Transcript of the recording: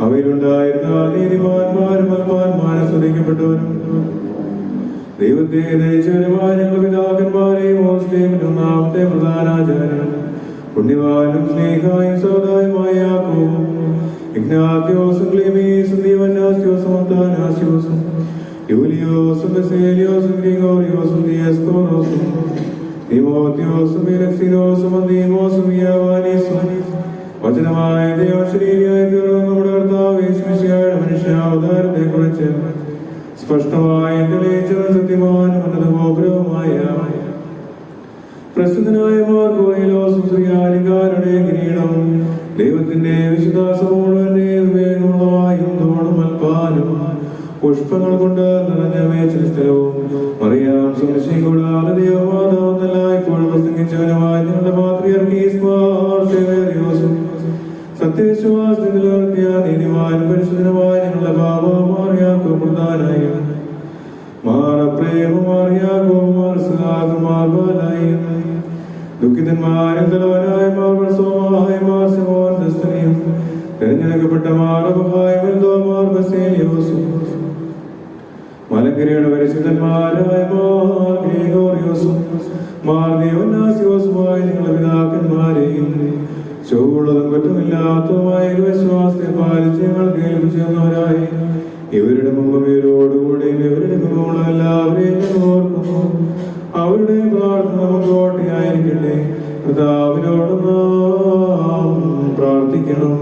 അവയിലുണ്ടായിരുന്ന നീതിമാന്മാരും അൽമാന്മാരെ സ്തുതിക്കപ്പെട്ടവനും ദൈവത്തെ ദയിച്ചവരുമായ ഞങ്ങളുടെ പിതാക്കന്മാരെയും ഒന്നാമത്തെ പ്രധാനാചാര്യനും പുണ്യവാനും സ്നേഹായും സൗദായുമായ യാക്കോബും ഇഗ്നാത്യോസും ക്ലീമീസും ദീവന്നാസ്യോസും അത്താനാസ്യോസും യൂലിയോസും ബസേലിയോസും ഗ്രിഗോറിയോസും ദിയസ്കോറോസും തിമോത്തിയോസും ഇലക്സിനോസും അന്തീമോസും യാവാനീസും വചനമായ ദൈവശരീരയായി തീർന്ന നമ്മുടെ കർത്താവ് യേശുമിശിഹായുടെ മനുഷ്യാവതാരത്തെ കുറിച്ച് സ്പഷ്ടമായി തെളിയിച്ചവൻ സത്യമാനും ഉന്നതഗോപുരവുമായ പ്രസിദ്ധനായ മാർഗോയിലോസും ശ്രീകാരുടെ കിരീടം ദൈവത്തിന്റെ വിശുദ്ധാസമുഴുവന്റെ വിവേകമുള്ളവായും തോടും അൽപ്പാനും പുഷ്പങ്ങൾ കൊണ്ട് നിറഞ്ഞ മേച്ചിൽ സ്ഥലവും മറിയാം സുരക്ഷയും കൂടാതെ ദൈവമാതാവെന്നല്ല ഇപ്പോഴും പ്രസംഗിച്ചവനുമായ ഞങ്ങളുടെ പാത്രിയർക്കീസ്മാർസേവേറിയോസും സത്യവിശ്വാസത്തിൽ ഉയർത്തിയ നീതിമാനും പരിശുദ്ധനുമായ ഞങ്ങളുടെ ബാബാമാറിയാക്കോ പ്രധാനായും മാറപ്രേമമാറിയാകോമാർസലാകുമാർബാലായും ദുഃഖിതന്മാരും തലവനായ മാർസോമായും തെരഞ്ഞെടുക്കപ്പെട്ട മാറബഹായും മലങ്കരയുടെ പരിശുദ്ധന്മാരായ ഗ്രിഗോറിയോസും മാർദിയോനാസ്യോസുമായ ഞങ്ങളുടെ പിതാക്കന്മാരെയും ചൊവ്വുള്ളതും കുറ്റമില്ലാത്തതുമായ വിശ്വാസത്തെ പാലിച്ച് ഞങ്ങൾ കേൾപ്പിച്ചവരായി ഇവരുടെ മുമ്പ് ഇവരോടുകൂടെയും ഇവരുടെ മുമ്പുള്ള എല്ലാവരെയും ഞങ്ങൾ ഓർക്കുന്നു. അവരുടെ പ്രാർത്ഥന നമുക്ക് ഓട്ടിയായിരിക്കട്ടെ. കർത്താവിനോട് നാം പ്രാർത്ഥിക്കണം.